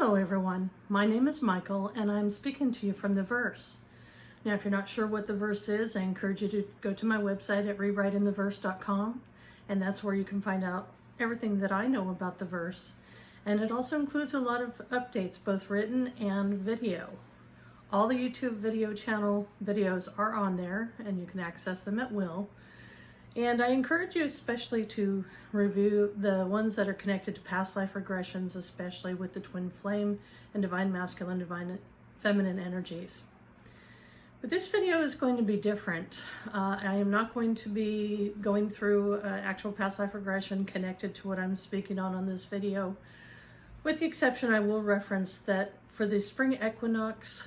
Hello everyone, my name is Michael and I'm speaking to you from The Verse. Now if you're not sure what The Verse is, I encourage you to go to my website at rewritingtheverse.com, and that's where you can find out everything that I know about The Verse. And it also includes a lot of updates, both written and video. All the YouTube video channel videos are on there and you can access them at will. And I encourage you especially to review the ones that are connected to past life regressions, especially with the twin flame and divine masculine, divine feminine energies. But this video is going to be different. I am not going to be going through actual past life regression connected to what I'm speaking on this video. With the exception, I will reference that for the spring equinox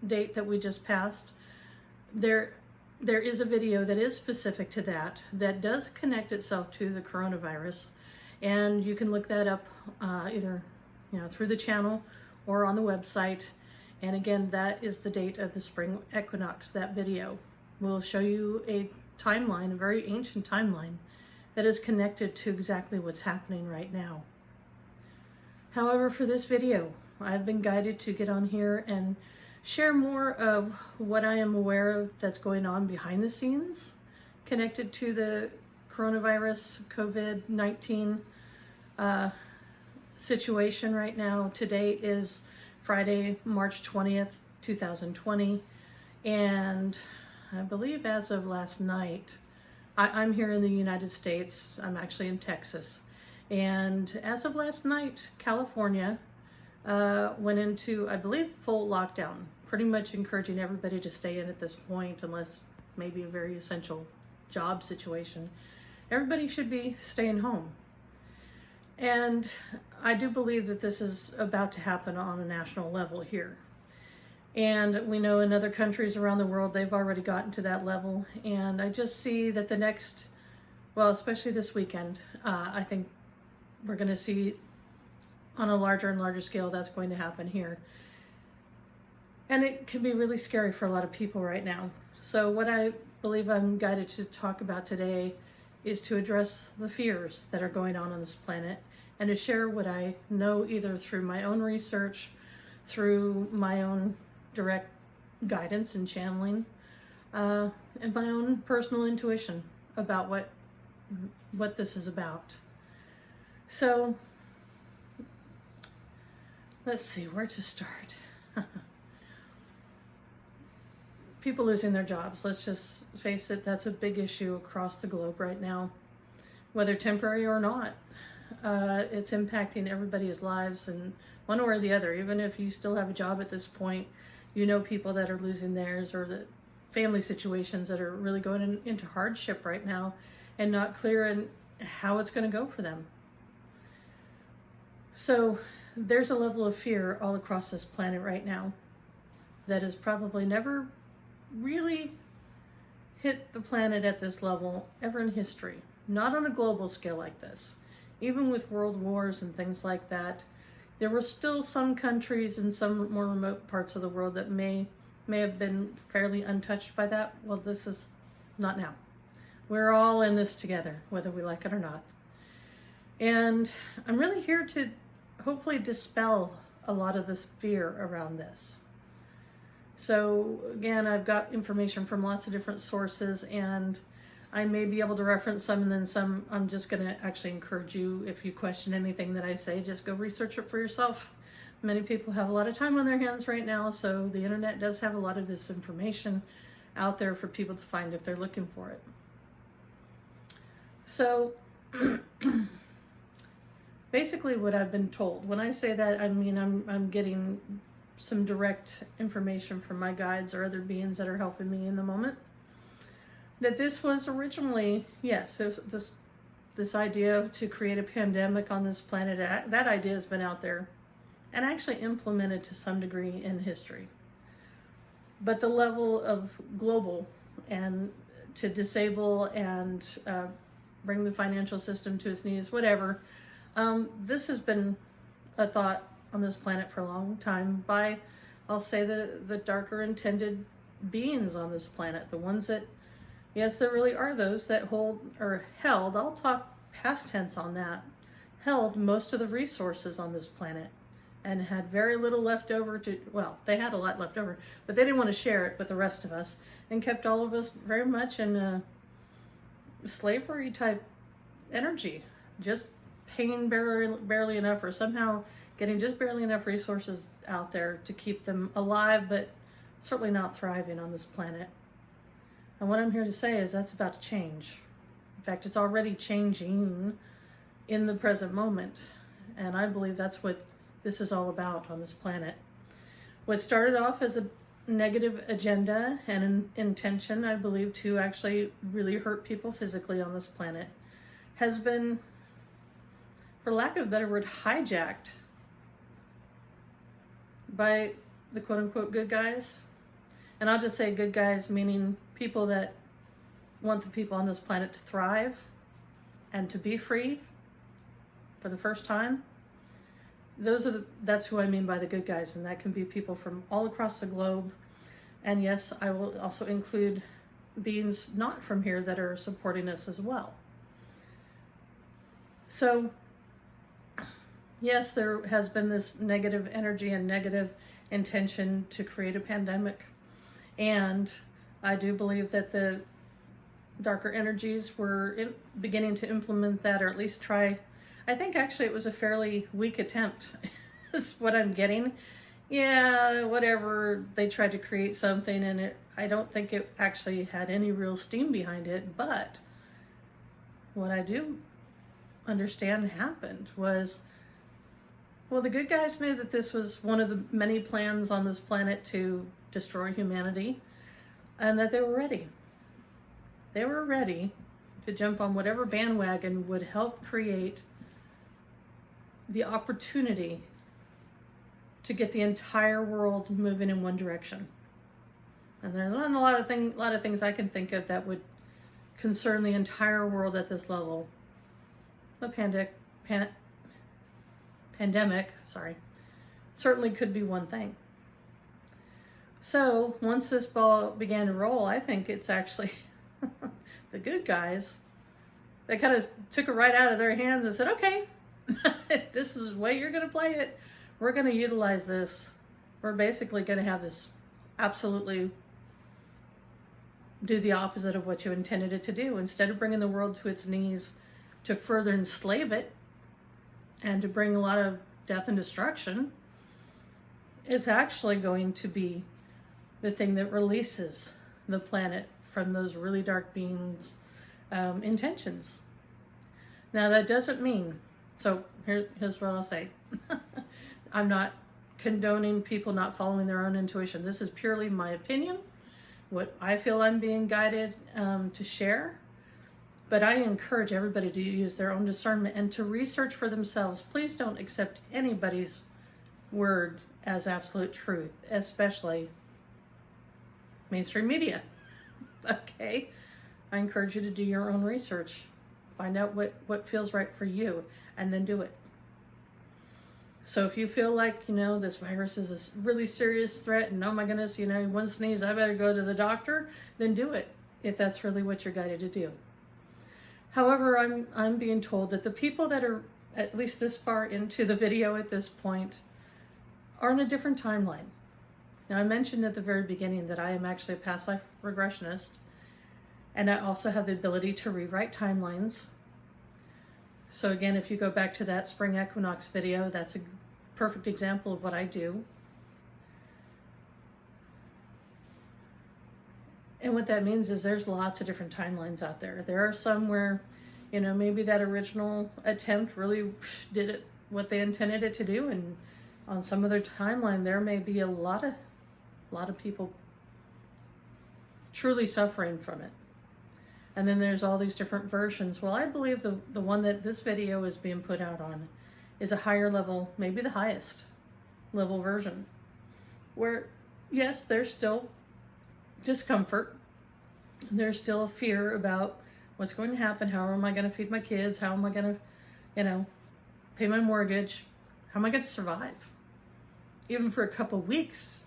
date that we just passed, there is a video that is specific to that does connect itself to the coronavirus, and you can look that up either through the channel or on the website. And again, that is the date of the spring equinox. That video will show you a timeline, a very ancient timeline that is connected to exactly what's happening right now. However, for this video, I've been guided to get on here and share more of what I am aware of that's going on behind the scenes connected to the coronavirus COVID-19 situation right now. Today is Friday, March 20th, 2020, and I believe as of last night, I'm here in the United States. I'm actually in Texas, and as of last night, California went into, I believe, full lockdown, pretty much encouraging everybody to stay in at this point, unless maybe a very essential job situation. Everybody should be staying home. And I do believe that this is about to happen on a national level here. And we know in other countries around the world, they've already gotten to that level. And I just see that the next, well, especially this weekend, I think we're going to see on a larger and larger scale that's going to happen here. And it can be really scary for a lot of people right now. So what I believe I'm guided to talk about today is to address the fears that are going on this planet, and to share what I know either through my own research, through my own direct guidance and channeling, and my own personal intuition about what this is about. So let's see where to start. People losing their jobs, let's just face it, that's a big issue across the globe right now, whether temporary or not. It's impacting everybody's lives in one way or the other. Even if you still have a job at this point, you know people that are losing theirs, or the family situations that are really going into hardship right now and not clear in how it's going to go for them. So there's a level of fear all across this planet right now that has probably never really hit the planet at this level ever in history. Not on a global scale like this. Even with world wars and things like that, there were still some countries in some more remote parts of the world that may have been fairly untouched by that. Well, this is not now. We're all in this together, whether we like it or not. And I'm really here to hopefully dispel a lot of this fear around this. So again, I've got information from lots of different sources, and I may be able to reference some, and then some I'm just going to actually encourage you, if you question anything that I say, just go research it for yourself. Many people have a lot of time on their hands right now, so the internet does have a lot of this information out there for people to find if they're looking for it. So basically what I've been told, when I say that, I mean I'm getting some direct information from my guides or other beings that are helping me in the moment, that this was originally, yes, this idea to create a pandemic on this planet, that idea has been out there and actually implemented to some degree in history. But the level of global and to disable and bring the financial system to its knees, whatever, this has been a thought on this planet for a long time by, I'll say, the darker intended beings on this planet, the ones that, yes, there really are those that hold or held, I'll talk past tense on that, held most of the resources on this planet and had very little left over to, well, they had a lot left over, but they didn't want to share it with the rest of us, and kept all of us very much in a slavery type energy, just paying barely enough, or somehow getting just barely enough resources out there to keep them alive, but certainly not thriving on this planet. And what I'm here to say is that's about to change. In fact, it's already changing in the present moment. And I believe that's what this is all about on this planet. What started off as a negative agenda and an intention, I believe, to actually really hurt people physically on this planet, has been, for lack of a better word, hijacked by the quote-unquote good guys. And I'll just say good guys, meaning people that want the people on this planet to thrive and to be free for the first time. That's who I mean by the good guys, and that can be people from all across the globe. And yes, I will also include beings not from here that are supporting us as well. So yes, there has been this negative energy and negative intention to create a pandemic. And I do believe that the darker energies were beginning to implement that, or at least try. I think actually it was a fairly weak attempt, is what I'm getting. Yeah, whatever, they tried to create something, and I don't think it actually had any real steam behind it. But what I do understand happened was, well, the good guys knew that this was one of the many plans on this planet to destroy humanity, and that they were ready. They were ready to jump on whatever bandwagon would help create the opportunity to get the entire world moving in one direction. And there's not a lot of things I can think of that would concern the entire world at this level. The pandemic, certainly could be one thing. So once this ball began to roll, I think it's actually the good guys, they kind of took it right out of their hands and said, okay, this is the way you're going to play it. We're going to utilize this. We're basically going to have this absolutely do the opposite of what you intended it to do. Instead of bringing the world to its knees to further enslave it and to bring a lot of death and destruction, it's actually going to be the thing that releases the planet from those really dark beings' intentions. Now that doesn't mean, so here's what I'll say. I'm not condoning people not following their own intuition. This is purely my opinion, what I feel I'm being guided to share. But I encourage everybody to use their own discernment and to research for themselves. Please don't accept anybody's word as absolute truth, especially mainstream media. Okay? I encourage you to do your own research. Find out what feels right for you, and then do it. So if you feel like, this virus is a really serious threat, and oh my goodness, one sneeze, I better go to the doctor, then do it, if that's really what you're guided to do. However, I'm being told that the people that are at least this far into the video at this point are in a different timeline. Now, I mentioned at the very beginning that I am actually a past life regressionist, and I also have the ability to rewrite timelines. So again, if you go back to that spring equinox video, that's a perfect example of what I do. And what that means is there's lots of different timelines out there. There are some where, maybe that original attempt really did it what they intended it to do, and on some other timeline there may be a lot of people truly suffering from it. And then there's all these different versions. Well, I believe the one that this video is being put out on is a higher level, maybe the highest level version, where yes, there's still discomfort. There's still a fear about what's going to happen. How am I going to feed my kids? How am I going to, pay my mortgage? How am I going to survive? Even for a couple of weeks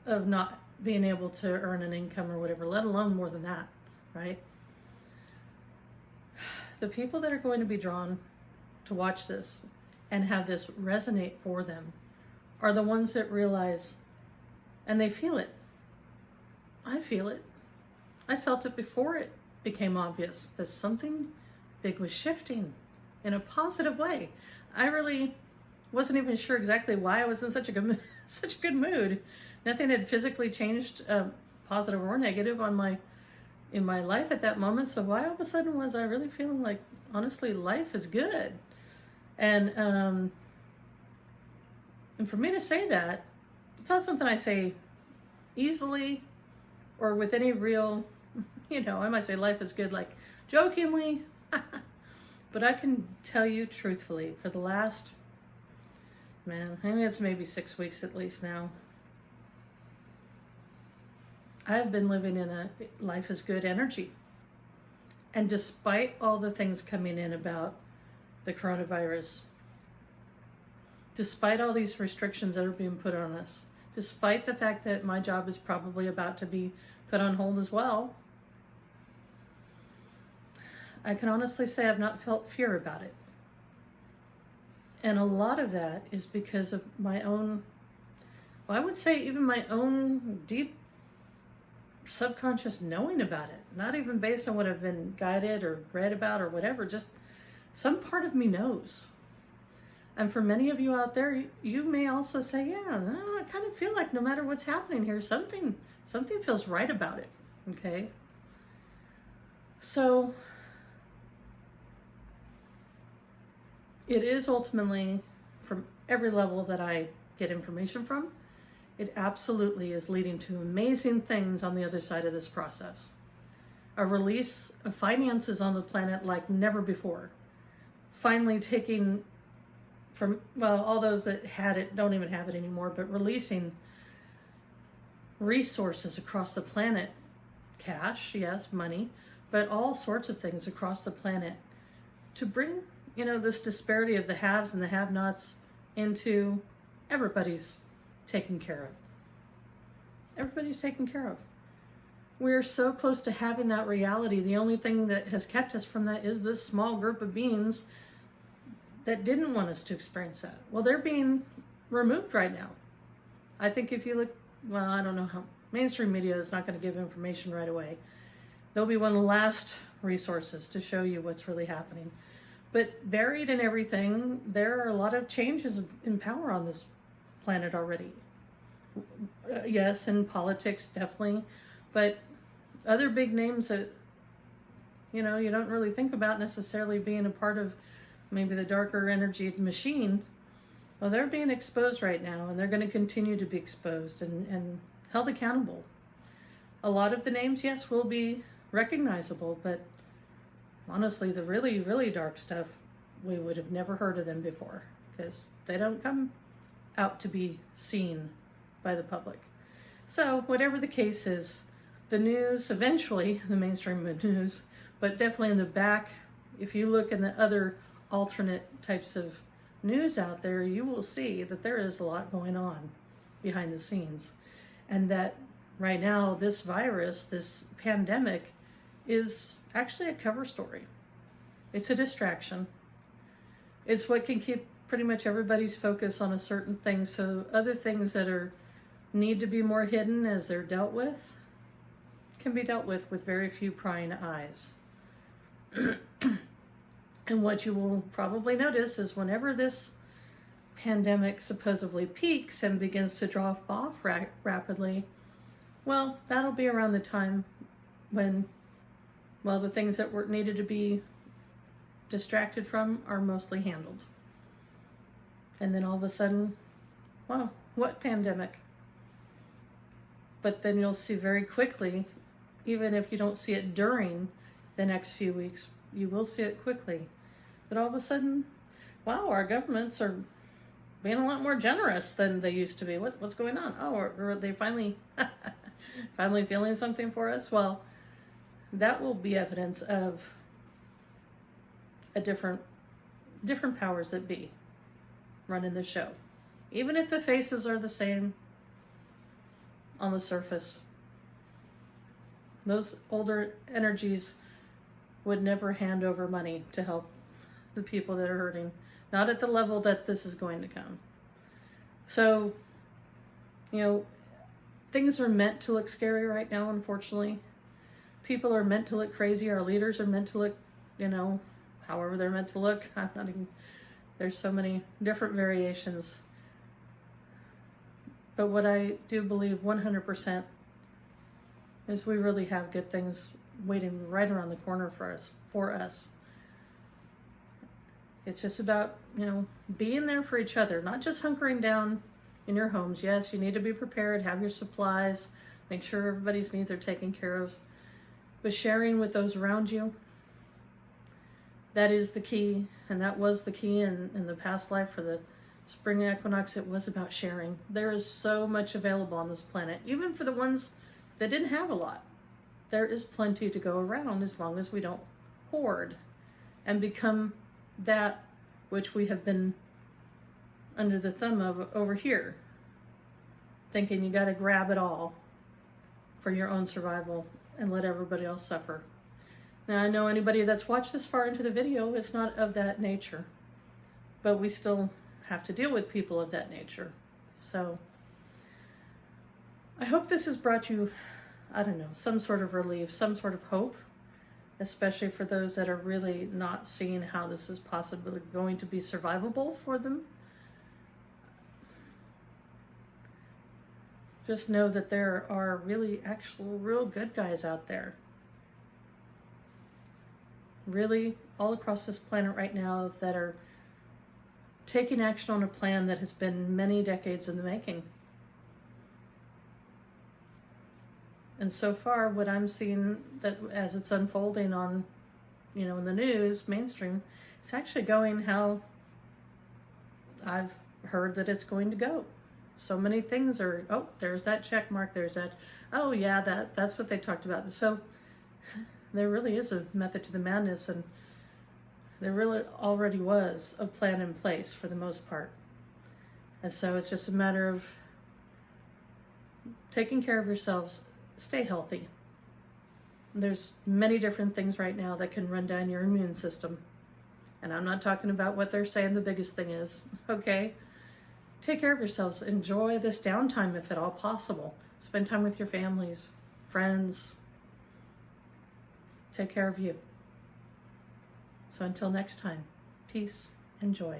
of not being able to earn an income or whatever, let alone more than that, right? The people that are going to be drawn to watch this and have this resonate for them are the ones that realize, and they feel it. I feel it. I felt it before it became obvious that something big was shifting in a positive way. I really wasn't even sure exactly why I was in such a good mood. Nothing had physically changed, positive or negative, in my life at that moment. So why all of a sudden was I really feeling like, honestly, life is good? And for me to say that, it's not something I say easily or with any real, I might say life is good, like jokingly, but I can tell you truthfully, for the last, I think it's maybe 6 weeks at least now, I've been living in a life is good energy. And despite all the things coming in about the coronavirus, despite all these restrictions that are being put on us, despite the fact that my job is probably about to be put on hold as well, I can honestly say I've not felt fear about it. And a lot of that is because of my own, I would say even my own deep subconscious knowing about it. Not even based on what I've been guided or read about or whatever, just some part of me knows. And for many of you out there, you may also say, yeah, I kind of feel like no matter what's happening here, something feels right about it, okay? So it is ultimately, from every level that I get information from, it absolutely is leading to amazing things on the other side of this process. A release of finances on the planet like never before. Finally taking from, all those that had it don't even have it anymore, but releasing resources across the planet. Cash, yes, money, but all sorts of things across the planet to bring, this disparity of the haves and the have-nots into everybody's taken care of. Everybody's taken care of. We're so close to having that reality. The only thing that has kept us from that is this small group of beings that didn't want us to experience that. Well, they're being removed right now. I think if you look, I don't know how, mainstream media is not going to give information right away. They'll be one of the last resources to show you what's really happening. But buried in everything, there are a lot of changes in power on this planet already. Yes, in politics, definitely. But other big names that, you don't really think about necessarily being a part of maybe the darker energy machine, well, they're being exposed right now, and they're going to continue to be exposed and held accountable. A lot of the names, yes, will be recognizable, but honestly, the really, really dark stuff, we would have never heard of them before, because they don't come out to be seen by the public. So whatever the case is, the news, eventually the mainstream news, but definitely in the back, if you look in the other alternate types of news out there, you will see that there is a lot going on behind the scenes. And that right now, this virus, this pandemic, is actually a cover story. It's a distraction. It's what can keep pretty much everybody's focus on a certain thing, so other things that need to be more hidden as they're dealt with can be dealt with very few prying eyes. And what you will probably notice is whenever this pandemic supposedly peaks and begins to drop off rapidly, well, that'll be around the time when, the things that were needed to be distracted from are mostly handled. And then all of a sudden, what pandemic? But then you'll see very quickly, even if you don't see it during the next few weeks, you will see it quickly. But all of a sudden, our governments are being a lot more generous than they used to be. What's going on? Are they finally feeling something for us? Well, that will be evidence of a different powers that be running the show. Even if the faces are the same on the surface, those older energies would never hand over money to help the people that are hurting. Not at the level that this is going to come. So, you know, things are meant to look scary right now, unfortunately. People are meant to look crazy. Our leaders are meant to look, you know, however they're meant to look. I'm not even, there's so many different variations. But what I do believe 100% is we really have good things waiting right around the corner for us. It's just about, you know, being there for each other, not just hunkering down in your homes. Yes, you need to be prepared, have your supplies, make sure everybody's needs are taken care of, but sharing with those around you, that is the key, and that was the key in the past life for the spring equinox. It was about sharing. There is so much available on this planet, even for the ones that didn't have a lot. There is plenty to go around as long as we don't hoard and become that which we have been under the thumb of over here, thinking you got to grab it all for your own survival and let everybody else suffer. Now, I know anybody that's watched this far into the video is not of that nature, but we still have to deal with people of that nature. So I hope this has brought you, I don't know, some sort of relief, some sort of hope, especially for those that are really not seeing how this is possibly going to be survivable for them. Just know that there are really actual real good guys out there, really all across this planet right now, that are taking action on a plan that has been many decades in the making. And so far, what I'm seeing that as it's unfolding on, you know, in the news, mainstream, it's actually going how I've heard that it's going to go. So many things are, oh, there's that check mark, there's that, oh yeah, that's what they talked about. So there really is a method to the madness, and there really already was a plan in place for the most part. And so it's just a matter of taking care of yourselves. Stay healthy. There's many different things right now that can run down your immune system. And I'm not talking about what they're saying the biggest thing is, okay? Take care of yourselves. Enjoy this downtime if at all possible. Spend time with your families, friends. Take care of you. So until next time, peace and joy.